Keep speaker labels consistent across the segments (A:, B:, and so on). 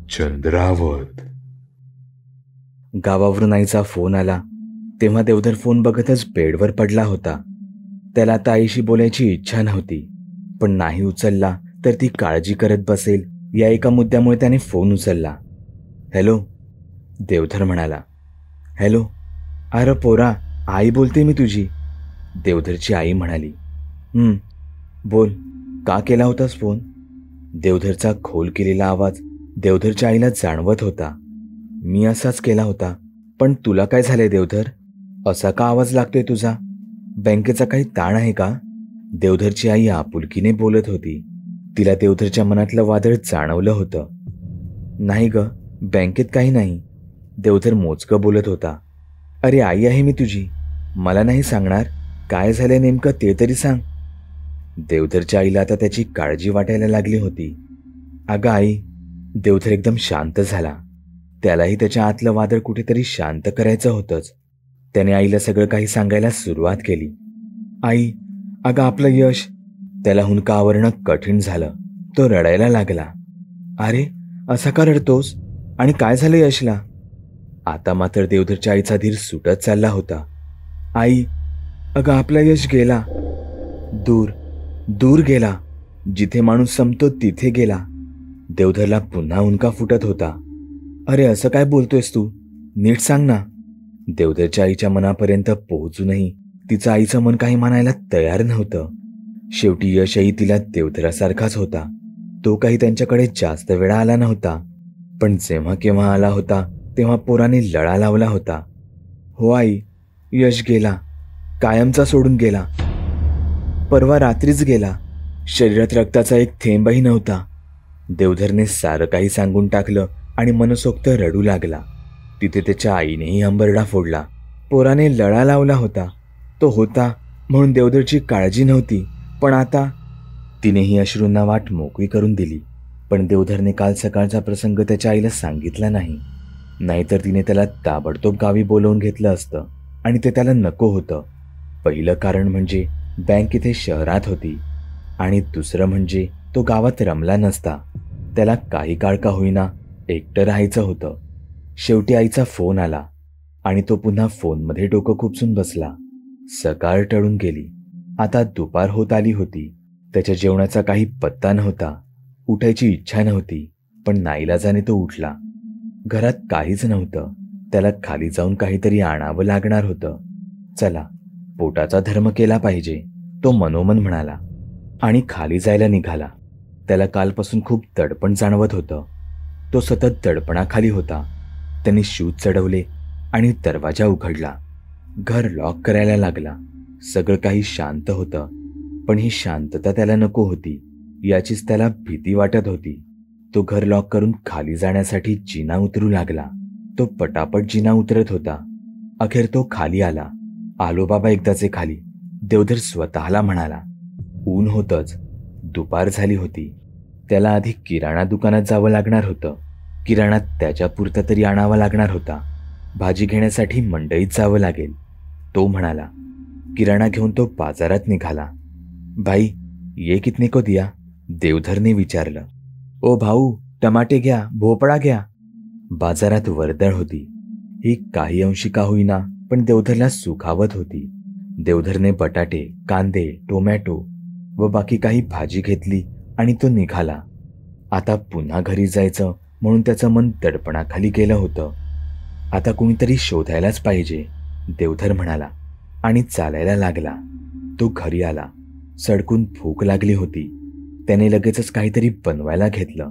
A: चंद्रावत.
B: गावावरून आईचा फोन आला तेव्हा देवधर फोन बघतच बेडवर पडला होता. त्याला आता आईशी बोलायची इच्छा नव्हती, पण नाही उचलला तर ती काळजी करत बसेल या एका मुद्द्यामुळे त्याने फोन उचलला. हॅलो, देवधर म्हणाला. हॅलो, अरे पोरा, आई बोलते मी तुझी. देवधरची आई म्हणाली. बोल, का केला होतास फोन? देवधरचा खोल केलेला आवाज देवधरच्या आईला जाणवत होता. मी असाच केला होता, पण तुला काय झालंय देवधर? असा का आवाज लागतोय तुझा? बँकेचा काही ताण आहे का? देवधरची आई आपुलकीने बोलत होती. तिला देवधरच्या मनातलं वादळ जाणवलं होतं. नाही ग, बँकेत काही नाही, देवधर मोजकं बोलत होता. अरे आई आहे मी तुझी, मला नाही सांगणार? काय झालंय नेमकं ते तरी सांग. देवधरच्या आईला आता त्याची काळजी वाटायला लागली होती. अगं आई, देवधर एकदम शांत झाला. त्यालाही त्याच्या आतलं वादळ कुठेतरी शांत करायचं होतंच. त्याने आईला सगळं काही सांगायला सुरुवात केली. आई, अगं आपलं यश. त्याला हुंदका आवरणं कठीण झालं. तो रडायला लागला. अरे, असा का रडतोस? आणि काय झालं यशला? आता मात्र देवधरच्या आईचा धीर सुटत चालला होता. आई, अगं आपला यश गेला. दूर दूर गेला. जिथे माणूस संपतो तिथे गेला. देवधरला पुन्हा हुंदका फुटत होता. अरे असं काय बोलतोयस तू? नीट सांग ना. देवधरच्या आईच्या मनापर्यंत पोहोचूनही तिचं आईचं मन काही मानायला तयार नव्हतं. शेवटी यशही तिला देवधरासारखाच होता. तो काही त्यांच्याकडे जास्त वेळा आला नव्हता, पण जेव्हा केव्हा आला होता तेव्हा पोराने लळा लावला होता. हो आई, यश गेला, कायमचा सोडून गेला. परवा रात्रीच गेला. शरीरात रक्ताचा एक थेंबही नव्हता. देवधरने सारं काही सांगून टाकलं आणि मनसोक्त रडू लागला. तिथे त्याच्या आईनेही हंबरडा फोडला. पोराने लळा लावला होता. तो होता म्हणून देवधरची काळजी नव्हती, पण आता तिनेही अश्रूंना वाट मोकळी करून दिली. पण देवधरने काल सकाळचा प्रसंग त्याच्या आईला सांगितला नाही. नाहीतर तिने त्याला ताबडतोब गावी बोलवून घेतलं असतं, आणि ते त्याला नको होतं. पहिलं कारण म्हणजे बँक इथे शहरात होती, आणि दुसरं म्हणजे तो गावात रमला नसता. त्याला काही काळ का होईना एकटं राहायचं होतं. शेवटी आईचा फोन आला आणि तो पुन्हा फोनमध्ये डोकं खुपसून बसला. सकाळ टळून गेली. आता दुपार होत आली होती. त्याच्या जेवणाचा काही पत्ता नव्हता. उठायची इच्छा नव्हती, पण नाईलाजाने तो उठला. घरात काहीच नव्हतं. त्याला खाली जाऊन काहीतरी आणावं लागणार होतं. चला, पोटाचा धर्म केला पाहिजे, तो मनोमन म्हणाला आणि खाली जायला निघाला. त्याला कालपासून खूप दडपण जाणवत होतं. तो सतत दडपणाखाली होता. त्याने शूज चढवले आणि दरवाजा उघडला. घर लॉक करायला लागला. सगळं काही शांत होतं, पण ही शांतता त्याला नको होती. याचीच त्याला भीती वाटत होती. तो घर लॉक करून खाली जाण्यासाठी जिना उतरू लागला. तो पटापट जिना उतरत होता. अखेर तो खाली आला. आलो बाबा एकदाचे खाली, देवधर स्वतःला म्हणाला. ऊन होतंच. दुपार झाली होती. त्याला आधी किराणा दुकानात जावं लागणार होतं. किराणा त्याच्यापुरता तरी आणावा लागणार होता. भाजी घेण्यासाठी मंडईत जावं लागेल, तो म्हणाला. किराणा घेऊन तो बाजारात निघाला. भाई, ये कितने को दिया? देवधरने विचारलं. ओ भाऊ, टमाटे घ्या, भोपळा घ्या. बाजारात वर्दळ होती. ही काही अंशी का होईना पण देवधरला सुखावत होती. देवधरने बटाटे, कांदे, टोमॅटो व बाकी काही भाजी घेतली आणि तो निघाला. आता पुन्हा घरी जायचं म्हणून त्याचं मन दडपणाखाली गेलं होतं. आता कुणीतरी शोधायलाच पाहिजे, देवधर म्हणाला आणि चालायला लागला. तो घरी आला. सडकून भूक लागली होती. त्याने लगेचच काहीतरी बनवायला घेतलं.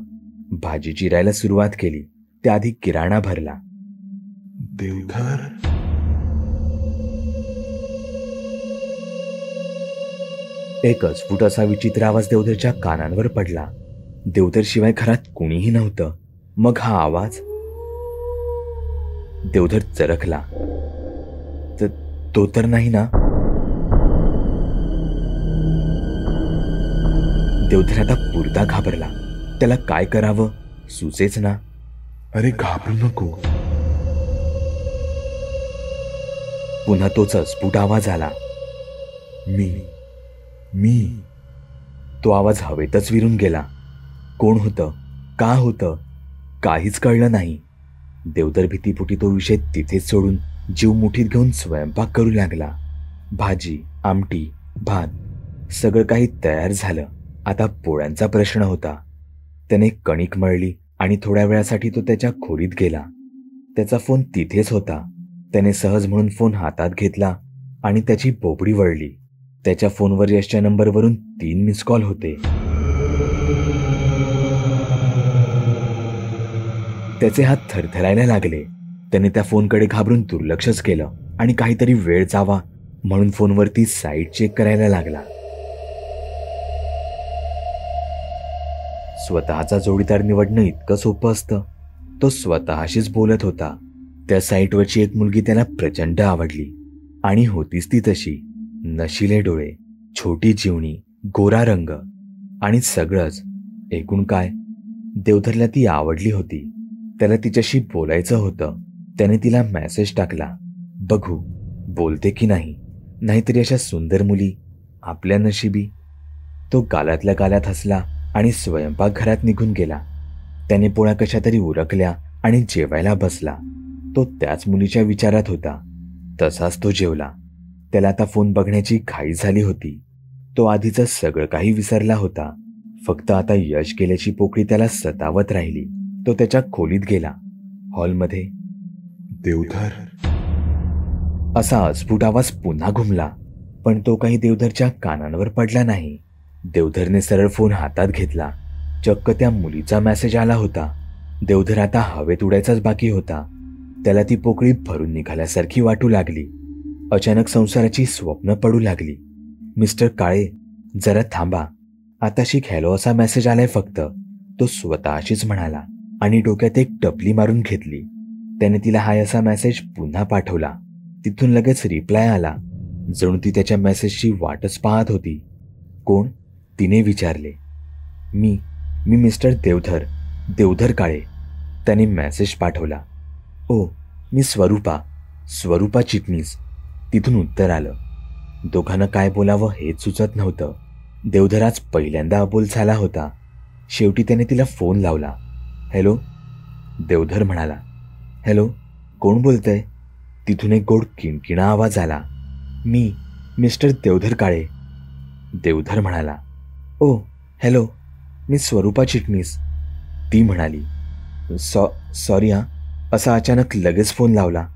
B: भाजी चिरायला सुरुवात केली. त्याआधी किराणा भरला.
A: देवधर,
B: एक अद्भुत असा विचित्र आवाज देवधरच्या कानांवर पडला. देवधर शिवाय घरात कुणीही नव्हतं. मग हा आवाज? देवधर चरखला. तो तर नाही ना? देवधर आता पुरता घाबरला. त्याला काय करावं सुचेच ना.
A: अरे घाबरू नको.
B: पुन्हा तोच स्फुट आवाज आला.
A: मी.
B: तो आवाज हवेतच विरून गेला. कोण होतं? का होतं काहीच कळलं नाही. देवधर भीतीपोटी तो विषय तिथेच सोडून जीव मुठीत घेऊन स्वयंपाक करू लागला. भाजी, आमटी, भात सगळं काही तयार झालं. आता पोळ्यांचा प्रश्न होता. त्याने कणिक मळली आणि थोड्या वेळासाठी तो त्याच्या खोलीत गेला. त्याचा फोन तिथेच होता. त्याने सहज म्हणून फोन हातात घेतला आणि त्याची बोबडी वळली. त्याच्या फोनवर यशच्या नंबरवरून 3 मिस कॉल होते. त्याचे हात थरथरायला लागले. त्याने त्या फोनकडे घाबरून दुर्लक्षच केलं आणि काहीतरी वेळ जावा म्हणून फोनवरती साईट चेक करायला लागला. स्वतःचा जोडीदार निवडणं इतकं सोपं असतं. तो स्वतःशीच बोलत होता. त्या साईटवरची एक मुलगी त्याला प्रचंड आवडली आणि होतीच ती तशी. नशिले डोळे, छोटी जीवनी, गोरा रंग आणि सगळंच. एकूण काय, देवधरला ती आवडली होती. त्याला तिच्याशी बोलायचं होतं. त्याने तिला मेसेज टाकला, बघू बोलते की नाही, नाहीतरी अशा सुंदर मुली आपल्या नशिबी. तो गालातल्या गालात हसला आणि स्वयंपाकघरात निघून गेला. त्याने पोळ्या कशा तरी उरकल्या आणि जेवायला बसला. तो त्याच मुलीच्या विचारात होता. तसाच तो जेवला. त्याला आता फोन बघण्याची घाई झाली होती. तो आधीचं सगळं काही विसरला होता. फक्त आता यश गेल्याची पोकळी त्याला सतावत राहिली. तो त्याच्या खोलीत गेला. हॉलमध्ये
A: देवधर,
B: असा अस्फुट आवाज पुन्हा घुमला, पण तो काही देवधरच्या कानांवर पडला नाही. देवधरने सरळ फोन हातात घेतला. चक्क त्या मुलीचा मेसेज आला होता. देवधर आता हवेत उडायचाच बाकी होता. त्याला ती पोकळी भरून निघाल्यासारखी वाटू लागली. अचानक संसाराची स्वप्न पडू लागली. मिस्टर काळे, जरा थांबा, आताशी हॅलो असा मेसेज आलाय फक्त, तो स्वतःशीच म्हणाला आणि डोक्यात एक टपली मारून घेतली. त्याने तिला हाय असा मेसेज पुन्हा पाठवला. तिथून लगेच रिप्लाय आला. जणू ती त्याच्या मेसेजची वाटच पाहत होती. कोण? तिने विचारले. मी मिस्टर देवधर, देवधर काळे. त्याने मेसेज पाठवला. ओ, मी स्वरूपा चिटणीस. तिथून उत्तर आलं. दोघांना काय बोलावं हेच सुचत नव्हतं. देवधर आज पहिल्यांदा अबोल झाला होता. शेवटी त्याने तिला फोन लावला. हॅलो, देवधर म्हणाला. हॅलो, कोण बोलतंय? तिथून एक गोड किणकिणा आवाज आला. मी मिस्टर देवधर काळे. देवधर म्हणाला. ओ हॅलो, मी स्वरूपा चिटणीस. ती म्हणाली. सॉरी हां, असा अचानक लगेच फोन लावला.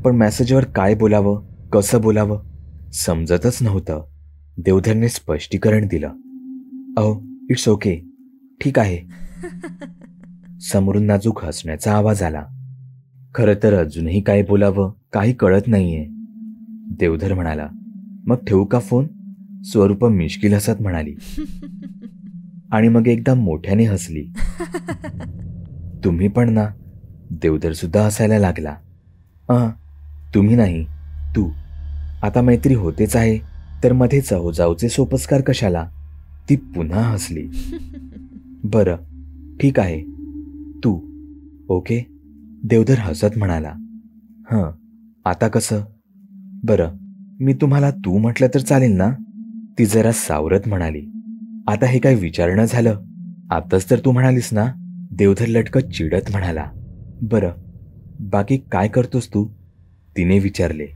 B: पण मेसेजवर काय बोलावं, कसं बोलावं समजतच नव्हतं. देवधरने स्पष्टीकरण दिलं. अहो, इट्स ओके, ठीक आहे. समोरून नाजूक हसण्याचा आवाज आला. खरं तर अजूनही काय बोलावं काही कळत नाहीये. देवधर म्हणाला. मग ठेवू का फोन? स्वरूपा मिश्किल हसत म्हणाली. आणि मग एकदम मोठ्याने हसली. तुम्ही पण ना? देवधर सुद्धा हसायला लागला. तुम्ही नाही, तू. आता मैत्री होतेच आहे तर मध्ये जाऊचे सोपस्कार कशाला? ती पुन्हा हसली. बरं, ठीक आहे, तू. ओके, देवधर हसत म्हणाला. आता कसं? बरं, मी तुम्हाला तू म्हटलं तर चालेल ना? ती जरा सावरत म्हणाली. आता हे काय विचारणं झालं? आताच तर तू म्हणालीस ना? देवधर लटकत चिडत म्हणाला. बरं, बाकी काय करतोस तू? तिने विचारले.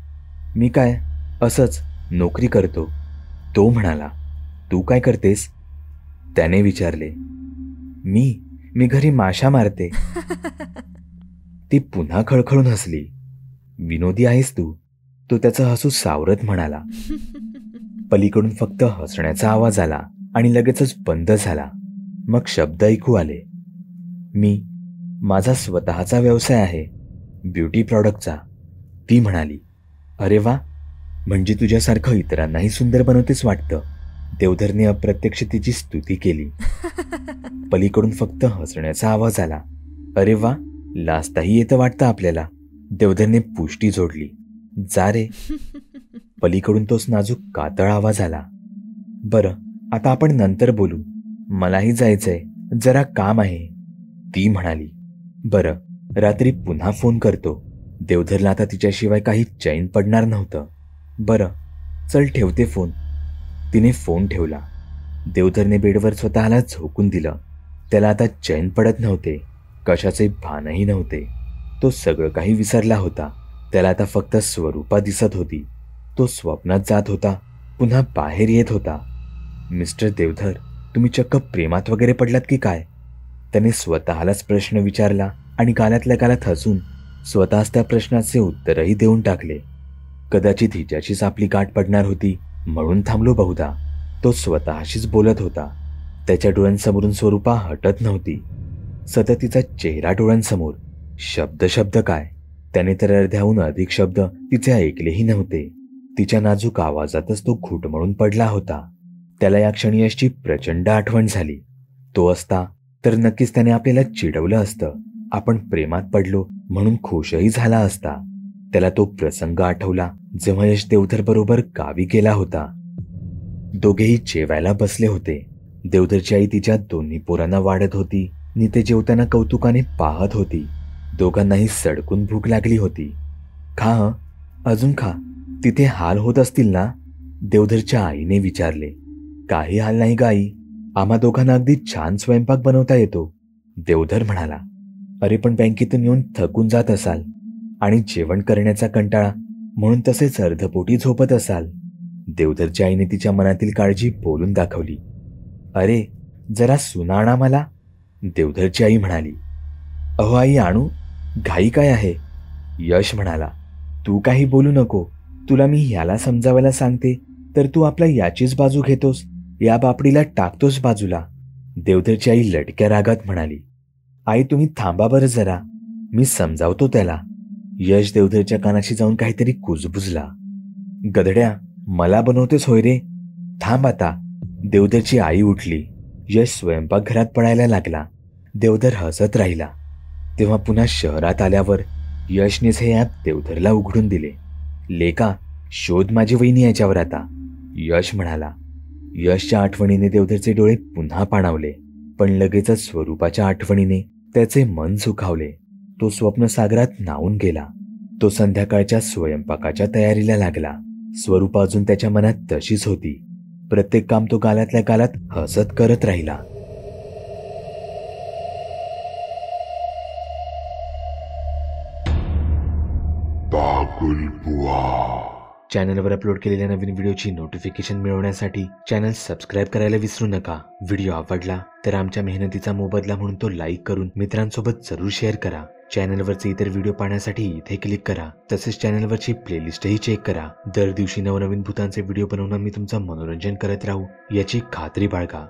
B: मी काय, असंच नोकरी करतो. तो म्हणाला. तू काय करतेस? त्याने विचारले. मी घरी माशा मारते. ती पुन्हा खळखळून हसली. विनोदी आहेस तू, तो त्याचं हसू सावरत म्हणाला. पलीकडून फक्त हसण्याचा आवाज आला आणि लगेचच बंद झाला. मग शब्द ऐकू आले. माझा स्वतःचा व्यवसाय आहे, ब्युटी प्रॉडक्टचा. ती म्हणाली. अरे वा, म्हणजे तुझ्यासारखं इतरांनाही सुंदर बनवतेस वाटतं. देवधरने अप्रत्यक्ष तिची स्तुती केली. पलीकडून फक्त हसण्याचा आवाज आला. अरे वा, लाजताही येतं वाटतं आपल्याला. देवधरने पुष्टी जोडली. जा रे. पलीकडून तोच नाजूक कातळ आवाज आला. बरं, आता आपण नंतर बोलू, मलाही जायचंय, जरा काम आहे. ती म्हणाली. बरं, रात्री पुन्हा फोन करतो. देवधरला आता तिच्याशिवाय काही चैन पडणार नव्हतं. बरं, चल ठेवते फोन. तिने फोन ठेवला. देवधरने बेडवर स्वतःला झोकून दिलं. त्याला आता चैन पडत नव्हते, कशाचे भानही नव्हते. तो सगळं काही विसरला होता. त्याला आता फक्त स्वरूपा दिसत होती. तो स्वप्नात जात होता, पुन्हा बाहेर येत होता. मिस्टर देवधर, तुम्ही चक्क प्रेमात वगैरे पडलात की काय? त्याने स्वतःलाच प्रश्न विचारला आणि गालातल्या गालात हसून स्वतःच त्या प्रश्नाचे उत्तरही देऊन टाकले. कदाचित हिच्याशीच आपली गाठ पडणार होती म्हणून थांबलो बहुधा. तो स्वतःशीच बोलत होता. त्याच्या डोळ्यांसमोरून स्वरूपा हटत नव्हती. सतत तिचा चेहरा डोळ्यांसमोर. शब्द शब्द काय, त्याने तर अर्ध्याहून अधिक शब्द तिचे ऐकलेही नव्हते. तिच्या नाजूक आवाजातच तो घुटमळून पडला होता. त्याला या क्षणी यशची प्रचंड आठवण झाली. तो असता तर नक्कीच त्याने आपल्याला चिडवलं असतं. आपण प्रेमात पडलो म्हणून खुशही झाला असता. त्याला तो प्रसंग आठवला जेव्हा यश देवधर बरोबर गावी गेला होता. दोघेही जेवायला बसले होते. देवधरची आई तिच्या दोन्ही पोरांना वाढत होती आणि ते जेवताना कौतुकाने पाहत होती. दोघांनाही सडकून भूक लागली होती. खा हं, अजून खा. तिथे हाल होत असतील ना? देवधरच्या आईने विचारले. काही हाल नाही ग आई, आम्हा दोघांना अगदी छान स्वयंपाक बनवता येतो, देवधर म्हणाला. अरे पण बँकेतून येऊन थकून जात असाल आणि जेवण करण्याचा कंटाळा म्हणून तसेच अर्धपोटी झोपत असाल. देवधरच्या आईने तिच्या मनातील काळजी बोलून दाखवली. अरे जरा सुना आणा मला, देवधरची आई म्हणाली. अहो आई आणू, घाई काय आहे, यश म्हणाला. तू काही बोलू नको. तुला मी ह्याला समजावायला सांगते तर तू आपल्या याचीच बाजू घेतोस, या बापडीला टाकतोस बाजूला, देवधरची आई लटक्या रागात म्हणाली. आई तुम्ही थांबा बरं जरा, मी समजावतो त्याला. यश देवधरच्या कानाशी जाऊन काहीतरी कुजबुजला. गधड्या, मला बनवतेस होय रे, थांब आता. देवधरची आई उठली. यश स्वयंपाकघरात पडायला लागला. देवधर हसत राहिला. तेव्हा पुन्हा शहरात आल्यावर यशनेच हे ॲप देवधरला उघडून दिले. लेका, शोध माझी वहिनी याच्यावर आता, यश म्हणाला. यशच्या आठवणीने देवधरचे डोळे पुन्हा पाणावले, पण लगेचच स्वरूपाच्या आठवणीने त्याचे मन सुखावले. तो स्वप्नसागरात न्हाऊन गेला. तो संध्याकाळच्या स्वयंपाकाच्या तयारीला लागला. स्वरूपा अजून त्याच्या मनात तशीच होती. प्रत्येक काम तो गालातल्या गालात हसत करत राहिला.
A: बागुलबुवा.
B: चॅनलवर अपलोड केलेल्या नवीन व्हिडिओची नोटिफिकेशन मिळवण्यासाठी चॅनल सबस्क्राईब करायला विसरू नका. व्हिडिओ आवडला तर आमच्या मेहनतीचा मोबदला म्हणून तो लाईक करून मित्रांसोबत जरूर शेअर करा. चॅनलवरचे इतर व्हिडिओ पाहण्यासाठी इथे क्लिक करा. तसेच चॅनलवरची प्लेलिस्टही चेक करा. दर दिवशी नवनवीन भूतांचे व्हिडिओ बनवून मी तुमचं मनोरंजन करत राहू याची खात्री बाळगा.